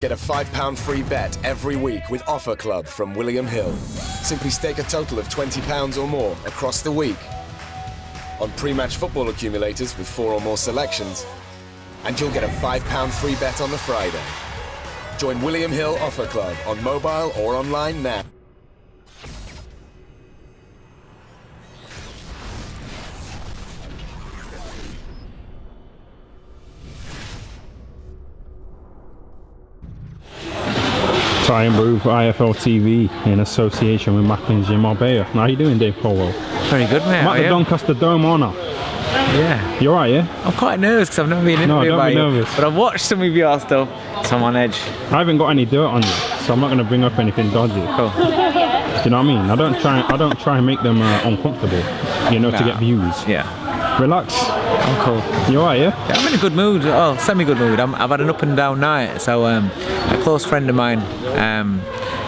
Get a £5 free bet every week with Offer Club from William Hill. Simply stake a total of £20 or more across the week on pre-match football accumulators with 4 or more selections, and you'll get a £5 free bet on the Friday. Join William Hill Offer Club on mobile or online now. Try and Brew IFL TV in association with Macklin's Gym Marbella. How are you doing, Dave Coldwell? Very good, mate. I'm at the Doncaster Dome Honour. Yeah. You alright, yeah? I'm quite nervous because I've never been interviewed by you. Nervous. But I've watched some of your stuff, so I'm on edge. I haven't got any dirt on you, so I'm not going to bring up anything dodgy. Cool. Do you know what I mean? I don't try and make them uncomfortable, you know, to get views. Yeah. Relax. I'm cool. You alright, yeah? I'm in a good mood. Oh, semi-good mood. I've had an up and down night. So a close friend of mine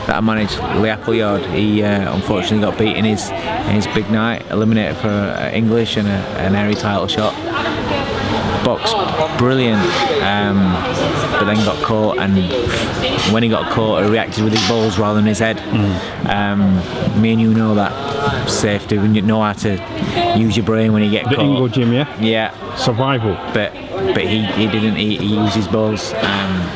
that I managed, Lee Appleyard, he unfortunately got beat in his big night, eliminated for English and an airy title shot. Boxed brilliant, but then got caught, and when he got caught, he reacted with his balls rather than his head. Me and you know that safety, when you know how to use your brain when you get caught. The Ingle Gym, yeah? Yeah. Survival. But he didn't. He used his balls,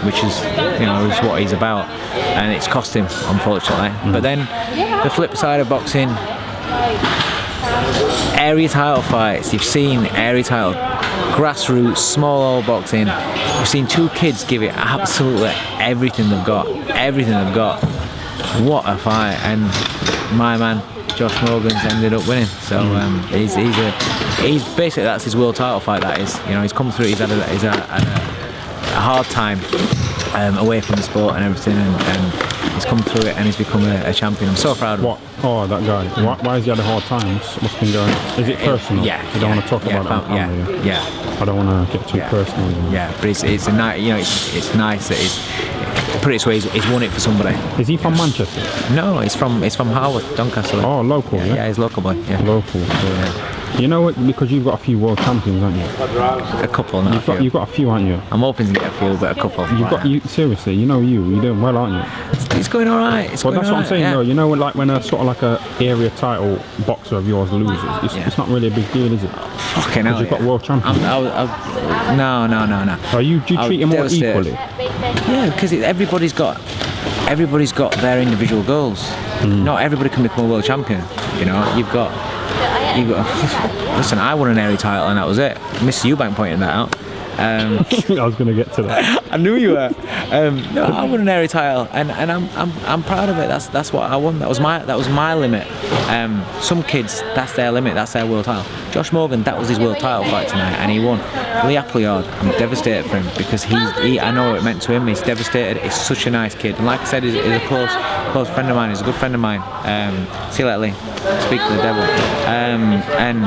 which is is what he's about, and it's cost him, unfortunately. But then the flip side of boxing, area title fights. You've seen area title, grassroots, small old boxing. You've seen two kids give it absolutely everything they've got. What a fight! And my man Josh Morgan's ended up winning. So he's basically, that's his world title fight. That is, he's come through. He's had a hard time away from the sport and everything, and he's come through it and he's become a champion. I'm so proud of him. What? Oh, that guy. Why has he had a hard time? What's been going on? Is it personal? Yeah. You don't want to talk about it? Yeah. I don't want to get too personal. Yeah, but it's a nice. It's nice that he's put it this way. He's won it for somebody. Is he from Manchester? No, he's from Harwood, Doncaster. Oh, local. Yeah. Yeah, he's local boy. Yeah. Local. Yeah. You know what? Because you've got a few world champions, haven't you? A couple, not a few. You've got a few, haven't you? I'm hoping to get a few, but a couple. Seriously, you're doing well, aren't you? It's going alright. Well, that's what I'm saying, though. You know, like when a sort of like a area title boxer of yours loses, it's not really a big deal, is it? Fucking hell. Because you've got world champions. No. Do you treat them all equally? Yeah, because everybody's got their individual goals. Not everybody can become a world champion. You've got. Listen, I won an area title and that was it. Mr. Eubank pointed that out. I was going to get to that. I knew you were. No, I won an area title, and I'm proud of it. That's what I won. That was my limit. Some kids, that's their limit. That's their world title. Josh Morgan, that was his world title fight tonight, and he won. Lee Appleyard, I'm devastated for him because I know what it meant to him. He's devastated. He's such a nice kid, and like I said, he's a close friend of mine. He's a good friend of mine. See you later, Lee. Speak to the devil. And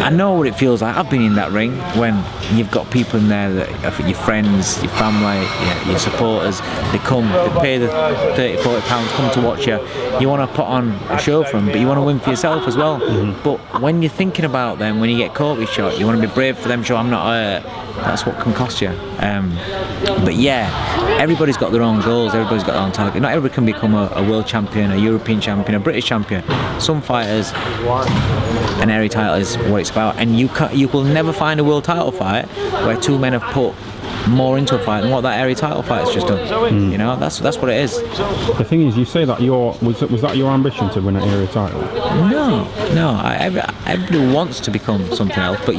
I know what it feels like. I've been in that ring when you've got people in there that are your friends, your family, your supporters. They pay the £30-40, come to watch you. You want to put on a show for them, but you want to win for yourself as well. But when you're thinking about them, when you get caught with shot, you want to be brave for them. Show I'm not hurt. That's what can cost you. But yeah, everybody's got their own goals. Everybody's got their own target. Not everybody can become a world champion, a European champion, a British champion. Some fighters, an area title is what it's about, and you will never find a world title fight where two men have put more into a fight than what that area title fight has just done. That's what it is. The thing is, you say that was that your ambition to win an area title? No. Everybody wants to become something else, but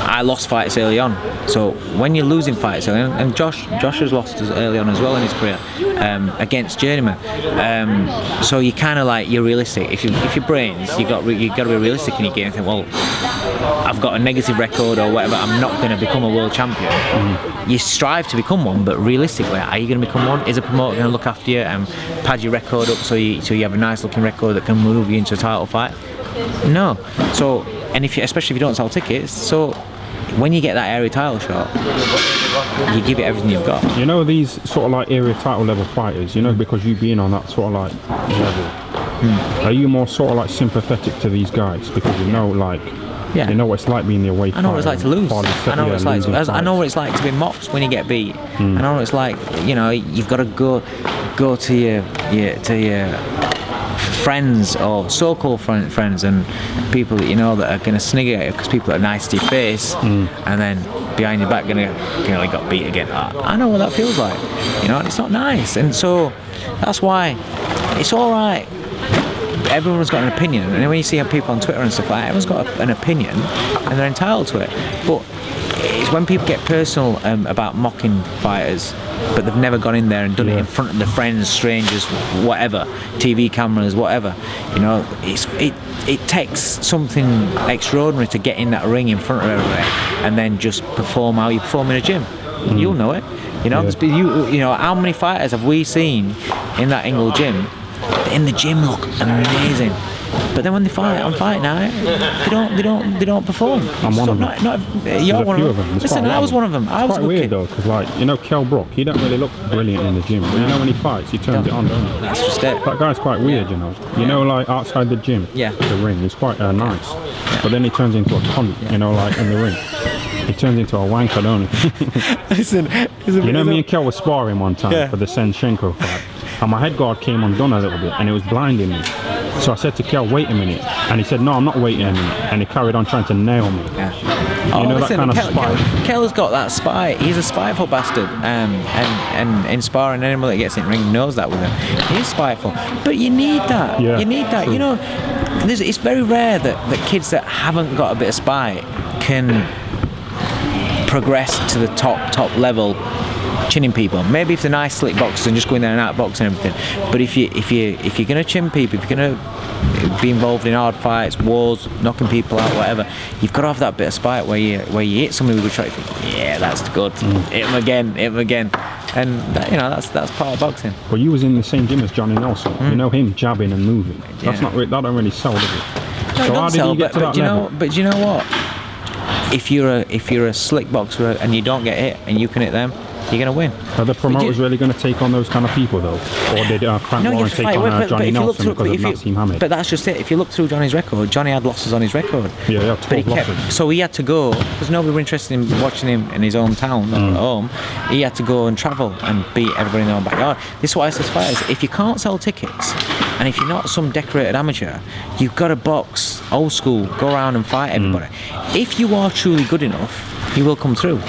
I lost fights early on. So when you're losing fights early on, and Josh has lost early on as well in his career against journeyman. So you kind of you're realistic. If your brains, you got to be realistic in your game and think, well, I've got a negative record or whatever. I'm not going to become a world champion. You strive to become one, but realistically, are you going to become one? Is a promoter going to look after you and pad your record up so you have a nice looking record that can move you into a title fight? No. So, and especially if you don't sell tickets, so when you get that area title shot, you give it everything you've got. These sort of area title level fighters, because you've been on that sort of level, are you more sort of sympathetic to these guys because Yeah. You know what it's like being the away I know what it's like to lose. I know what it's like. I know what it's like to be mocked when you get beat. I know what it's like. You know, you've got to go to your friends or so-called friends and people that you know that are going to snigger at you because people are nice to your face, and then behind your back going to got beat again. I know what that feels like. You know, and it's not nice. And so that's why it's all right. Everyone's got an opinion, and when you see people on Twitter and stuff like that, everyone's got an opinion and they're entitled to it. But it's when people get personal about mocking fighters, but they've never gone in there and done it in front of their friends, strangers, whatever, TV cameras, whatever. You know, it takes something extraordinary to get in that ring in front of everybody and then just perform how you perform in a gym. You'll know it. You know, you know, how many fighters have we seen in that Ingle gym? In the gym look amazing, but then when they fight on fight night, they don't perform. I'm one of them. You're one of them. Listen, I was one of them. I was quite weird though, because like, you know, Kell Brook, he don't really look brilliant in the gym, but you know when he fights, he turns it on, don't he? That's just it. That guy's quite weird, you know. You know, like outside the gym, the ring, he's quite nice, but then he turns into a cunt, you know, like in the ring. He turns into a wanker, don't he? Listen, you know, me and Kell were sparring one time for the Senchenko fight, and my head guard came undone a little bit, and it was blinding me. So I said to Kell, wait a minute, and he said, no, I'm not waiting a minute, and he carried on trying to nail me. You know, that kind of spite. Kell's got that spite. He's a spiteful bastard, and in sparring, anyone that gets in the ring knows that with him. He's spiteful, but you need that. You need that. True. You know, it's very rare that kids that haven't got a bit of spite can progress to the top level, chinning people. Maybe if they're nice slick boxers and just go in there and outbox and everything. But if you're gonna chin people, if you're gonna be involved in hard fights, wars, knocking people out, whatever, you've got to have that bit of spite where you hit somebody with a shot, you think, yeah, that's good. Hit him again. And that, you know, that's part of boxing. Well, you was in the same gym as Johnny Nelson. You know him jabbing and moving. That don't really sell, does it? No, so how did you get to that level? But you know what? If you're a slick boxer and you don't get hit and you can hit them, you're going to win. Are the promoters really going to take on those kind of people though? Or did Frank Warren take on Johnny Nelson because of Nassim Hamed? But that's just it. If you look through Johnny's record, Johnny had losses on his record. Yeah, he had 12 losses. So he had to go, because nobody was interested in watching him in his own town, not at home. He had to go and travel and beat everybody in their own backyard. This is why I say to fighters, if you can't sell tickets, and if you're not some decorated amateur, you've got to box old school, go around and fight everybody. If you are truly good enough, you will come through.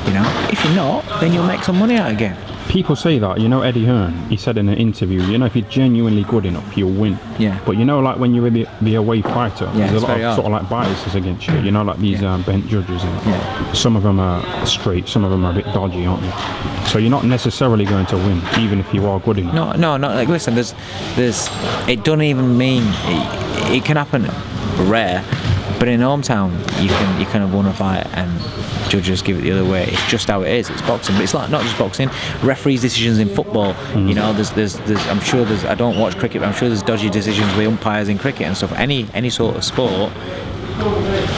You know, if you're not, then you'll make some money out again. People say that, you know, Eddie Hearn, he said in an interview, you know, if you're genuinely good enough, you'll win. Yeah. But you know, like when you're the away fighter, there's a lot of sort of like biases against you, you know, like these bent judges. And some of them are straight, some of them are a bit dodgy, aren't they? So you're not necessarily going to win, even if you are good enough. No, like, listen, there's, it doesn't even mean, it can happen rare, but in hometown, you can have won a fight and judges give it the other way. It's just how it is. It's boxing, but it's like not just boxing. Referees' decisions in football. You know, there's. I'm sure there's. I don't watch cricket, but I'm sure there's dodgy decisions with umpires in cricket and stuff. Any sort of sport,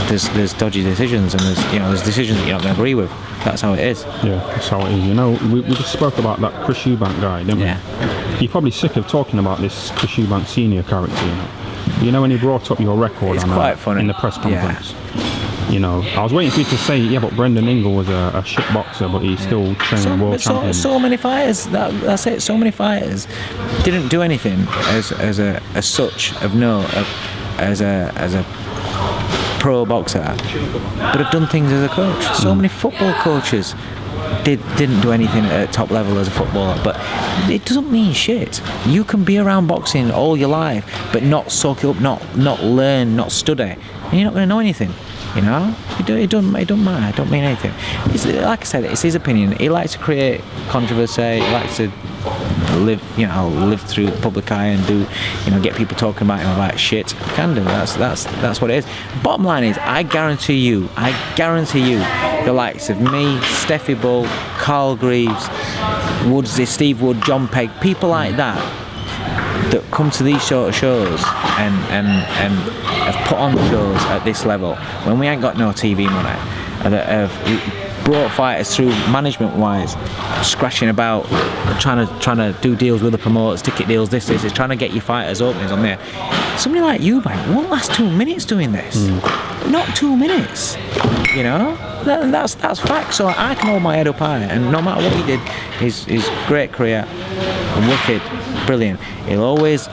there's dodgy decisions, and there's decisions that you're not going to agree with. That's how it is. Yeah, that's how it is. You know, we just spoke about that Chris Eubank guy, didn't we? You're probably sick of talking about this Chris Eubank senior character. You know when he brought up your record in the press conference. You know, I was waiting for you to say, yeah, but Brendan Ingle was a shit boxer, but he's still training world champions. So many fighters, that's it. So many fighters didn't do anything as such of note, as a pro boxer, but have done things as a coach. So many football coaches didn't do anything at top level as a footballer, but it doesn't mean shit. You can be around boxing all your life, but not soak it up, not learn, not study, and you're not going to know anything. You know, it don't matter. It don't mean anything. It's, like I said, it's his opinion. He likes to create controversy. He likes to live through the public eye and do, get people talking about him about shit. He can do. That's what it is. Bottom line is, I guarantee you, the likes of me, Steffi Bull, Carl Greaves, Woodsy, Steve Wood, John Pegg, people like that come to these sort of shows and have put on shows at this level when we ain't got no TV money, and that have brought fighters through management wise, scratching about, trying to do deals with the promoters, ticket deals, this is trying to get your fighters openings on there. Somebody like Eubank won't last 2 minutes doing this. not 2 minutes. You know, that's fact. So I can hold my head up high, and no matter what he did, his great career, wicked, brilliant. He'll always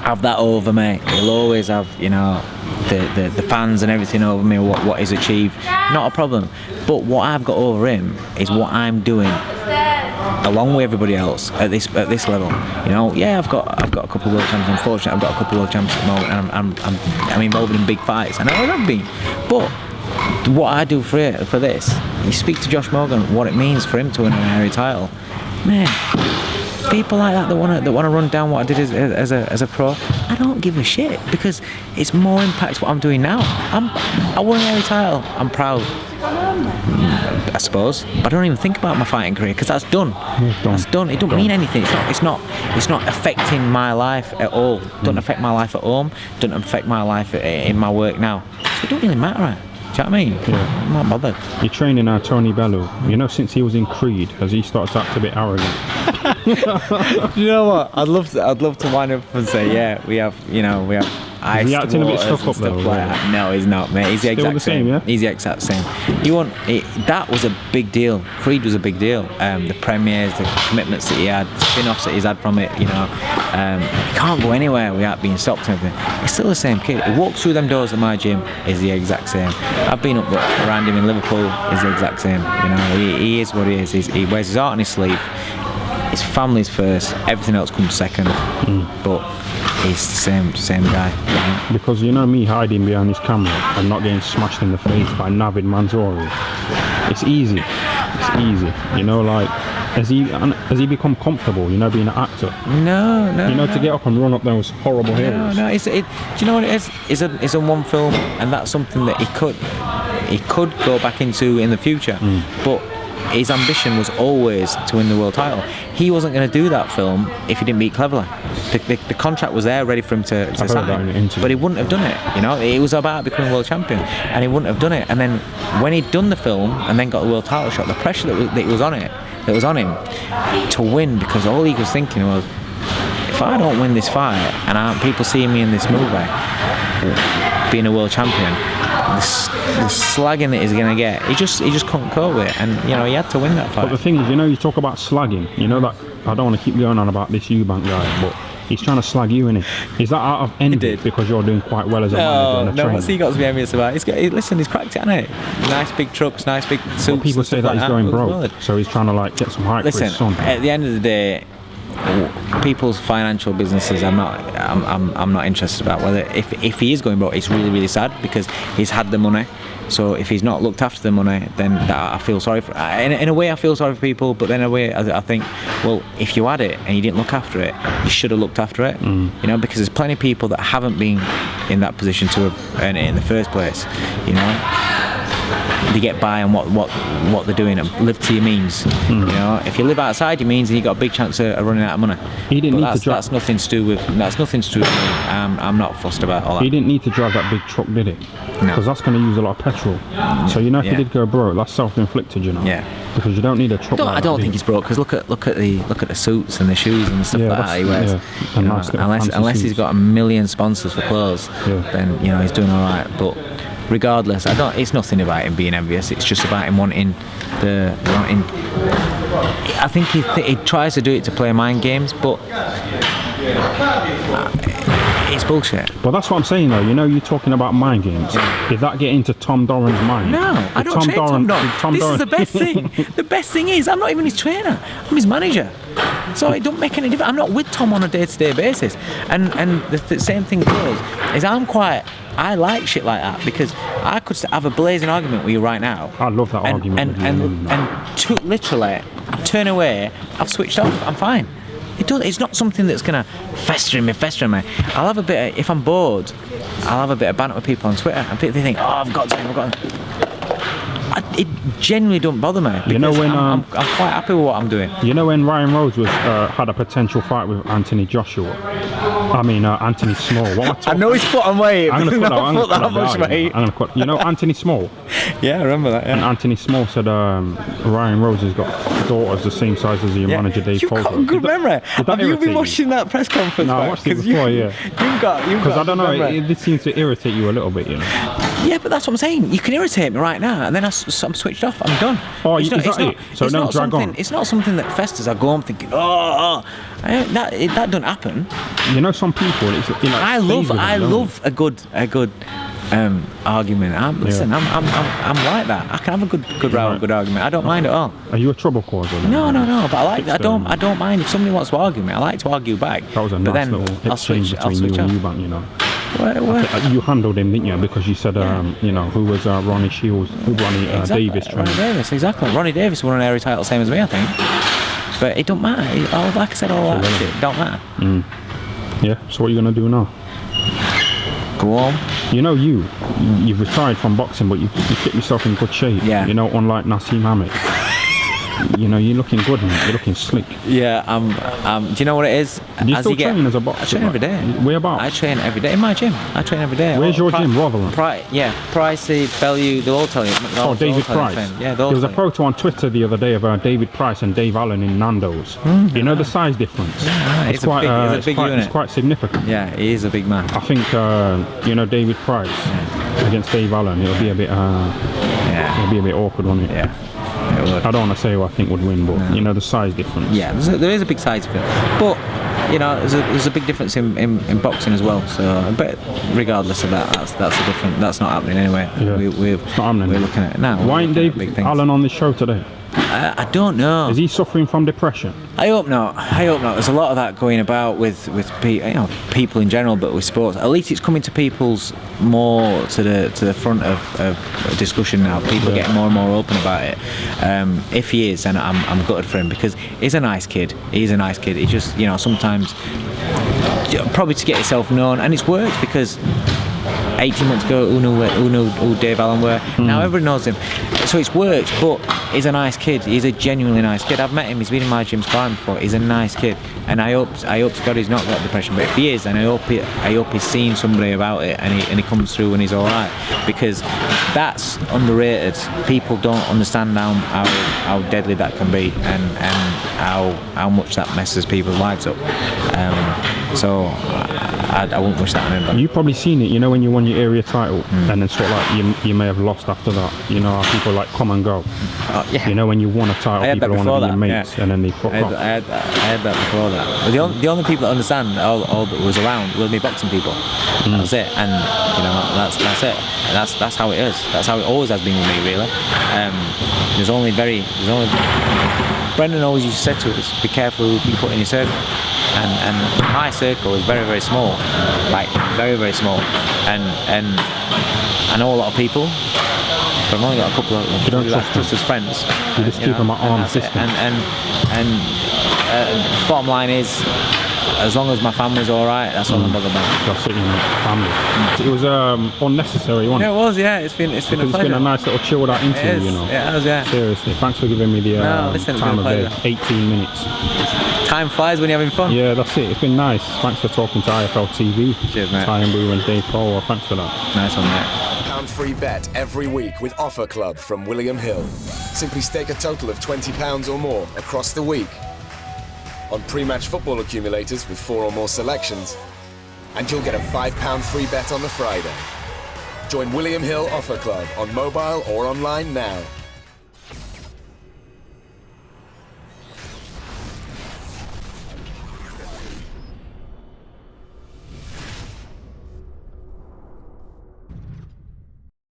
have that over me. He'll always have, you know, the fans and everything over me. What he's achieved, not a problem. But what I've got over him is what I'm doing, along with everybody else at this level. You know, yeah, I've got a couple of world champs. I'm fortunate I've got a couple of world champs at the moment, and I'm involved in big fights. I know I've been, but what I do for this, you speak to Josh Morgan, what it means for him to win an area title, man. People like that want to run down what I did as a pro. I don't give a shit, because it's more impact what I'm doing now. I won an area title. I'm proud, I suppose, but I don't even think about my fighting career, because that's done. That's done. It don't mean anything. It's not affecting my life at all. It doesn't affect my life at home. Doesn't affect my life in my work now. So it don't really matter. Do you know what I mean? Yeah. I'm not bothered. You're training now Tony Bellew. You know, since he was in Creed, has he started to act a bit arrogant? You know what? I'd love to wind up and say, yeah, we have ice. Is he acting a bit stuck up though? Like that. No, he's not, mate. He's the exact same. Yeah? He's the exact same. That was a big deal. Creed was a big deal. The premieres, the commitments that he had, the spin-offs that he's had from it. You know, he can't go anywhere without being stopped and everything. He's still the same kid. He walks through them doors at my gym. Is the exact same. I've been up around him in Liverpool. He's the exact same. You know, he is what he is. He wears his heart on his sleeve. His family's first. Everything else comes second. But he's the same guy. You know? Because you know me hiding behind his camera and not getting smashed in the face by Navid Mansouri. It's easy. It's easy. You know, like, has he become comfortable, you know, being an actor? No. You know, to get up and run up those horrible hills. No. Do you know what it is? It's a one film, and that's something that he could go back into in the future. But his ambition was always to win the world title. He wasn't going to do that film if he didn't beat Cleverly. The contract was there ready for him to sign, but he wouldn't have done it. You know, it was about becoming world champion, and he wouldn't have done it. And then when he'd done the film and then got the world title shot, the pressure that was on him to win, because all he was thinking was, if I don't win this fight and aren't people seeing me in this movie being a world champion, the slagging that he's going to get, he just couldn't cope with it, and you know, he had to win that fight. But the thing is, you know, you talk about slagging, you know, that I don't want to keep going on about this Eubank guy, but he's trying to slag you, innit? Is that out of envy because you're doing quite well as a manager and a trainer? No, what's he got to be envious about? Listen, he's cracked it, hasn't he? Nice big trucks, nice big suits. But people say that he's going broke, so he's trying to like get some hype for his son. At the end of the day, people's financial businesses, I'm not interested about. Whether if he is going broke, it's really, really sad, because he's had the money. So if he's not looked after the money, then I feel sorry for. In a way, I feel sorry for people, but then in a way, I think, well, if you had it and you didn't look after it, you should have looked after it. You know, because there's plenty of people that haven't been in that position to have earned it in the first place. You know, they get by on what they're doing and live to your means. You know, if you live outside your means, then you got a big chance of running out of money. He didn't need to drive. That's nothing to do with me. I'm not fussed about all that. He didn't need to drive that big truck, did he? No. Because that's going to use a lot of petrol. So you know, if he did go broke, that's self-inflicted. You know. Yeah. Because you don't need a truck. I don't think he's broke, because look at the suits and the shoes and the stuff like that he wears. Yeah. You know, unless he's got a million sponsors for clothes, then you know, he's doing all right. But regardless, it's nothing about him being envious. It's just about him wanting I think he tries to do it to play mind games, but it's bullshit. Well, that's what I'm saying though. You know, you're talking about mind games. Did that get into Tom Doran's mind? No, I don't train Tom Doran. This is the best thing. The best thing is, I'm not even his trainer. I'm his manager. So it don't make any difference. I'm not with Tom on a day-to-day basis. And the same thing goes, is I like shit like that, because I could have a blazing argument with you right now. I love that argument. And to literally turn away, I've switched off, I'm fine. It's not something that's going to fester in me. I'll have a bit if I'm bored, I'll have a bit of banter with people on Twitter, and people think, oh, I've got to. It genuinely don't bother me, because you know, when I'm quite happy with what I'm doing. You know, when Ryan Rhodes was had a potential fight with Anthony Small. I know he's put on weight. I'm going to put that much weight. You know Anthony Small? Yeah, I remember that. Yeah. And Anthony Small said Ryan Rhodes has got daughters the same size as your manager Dave Coldwell. You've got good memory. Have you been watching that press conference? No, I watched it before, You've got. Because I don't know, it seems to irritate you a little bit, you know. Yeah, but that's what I'm saying. You can irritate me right now, and then I'm switched off. I'm done. Oh, is that it? So don't drag on. It's not something that festers. I go home thinking, that don't happen. You know, some people. I love a good argument. I'm like that. I can have a good argument. I don't mind at all. Are you a trouble causer? No. But I don't mind if somebody wants to argue me. I like to argue back. That was a nice little exchange between you and Eubank, you know. What? You handled him, didn't you? Because you said, who was Ronnie Shields, Davis trained. Ronnie Davis, exactly. Ronnie Davis won an area title, same as me, I think. But it don't matter. Like I said, all that shit don't matter. Yeah. So what are you gonna do now? Go on. You know, you've retired from boxing, but you keep yourself in good shape. Yeah. You know, unlike Nassim Hamid. You know, you're looking good, man. You're looking slick. Yeah, do you know what it is? Do you still train as a boxer? I train every day. Whereabouts? I train every day in my gym. I train every day. Where's your gym, Rotherham? Pricey, Bellew, they'll all tell you. David Price. Yeah, there was a photo on Twitter the other day of David Price and Dave Allen in Nando's. You know the size difference? Yeah, it's quite a big unit. It's quite significant. Yeah, he is a big man. I think David Price against Dave Allen, it'll be a bit awkward, won't it? Yeah. I don't want to say who I think would win, but you know the size difference. Yeah, there is a big size difference, but you know there's a big difference in boxing as well. So, but regardless of that, that's not happening anyway. Yeah. It's not happening. We're looking at it now. Why ain't Dave Allen on this show today? I don't know. Is he suffering from depression? I hope not. There's a lot of that going about with people in general, but with sports. At least it's coming to people's more to the front of discussion now. People are getting more and more open about it. If he is, then I'm gutted for him because he's a nice kid. He's a nice kid. He just sometimes probably to get himself known, and it's worked because 18 months ago, who knew who Dave Allen were? Now everybody knows him. So it's worked, but he's a nice kid. He's a genuinely nice kid. I've met him. He's been in my gym sparring before. He's a nice kid, and I hope to God he's not got depression. But if he is, then I hope he's seen somebody about it, and he comes through and he's all right, because that's underrated. People don't understand how deadly that can be, and how much that messes people's lives up. So I wouldn't wish that on him. You've probably seen it, you know, when you won your area title, and then sort of like you may have lost after that. You know how people like come and go. Yeah. You know, when you won a title, people want to be your mates, and then they fuck off. I had that before that. The only people that understand all that was around were me boxing people. That was it, and that's it. That's how it is. That's how it always has been with me, really. Brendan always used to say to us, be careful who you put in your circle. And my circle is very, very small, like very, very small. And I know a lot of people, but I've only got a couple of just as friends. You just keep them at arm's distance. And bottom line is, as long as my family's all right, that's all I'm bothered about. That's it, family. It was unnecessary, wasn't it? Yeah, it was. Yeah, it's been a pleasure. It's been a nice little chilled out interview, you know. Yeah, it was. Yeah. Seriously, thanks for giving me the time of day. 18 minutes. Time flies when you're having fun. Yeah, that's it. It's been nice. Thanks for talking to IFL TV. Cheers, mate. Ty and Boo and Dave Cole. Thanks for that. Nice one, mate. £1 free bet every week with Offer Club from William Hill. Simply stake a total of £20 or more across the week on pre-match football accumulators with 4 or more selections, and you'll get a £5 free bet on the Friday. Join William Hill Offer Club on mobile or online now.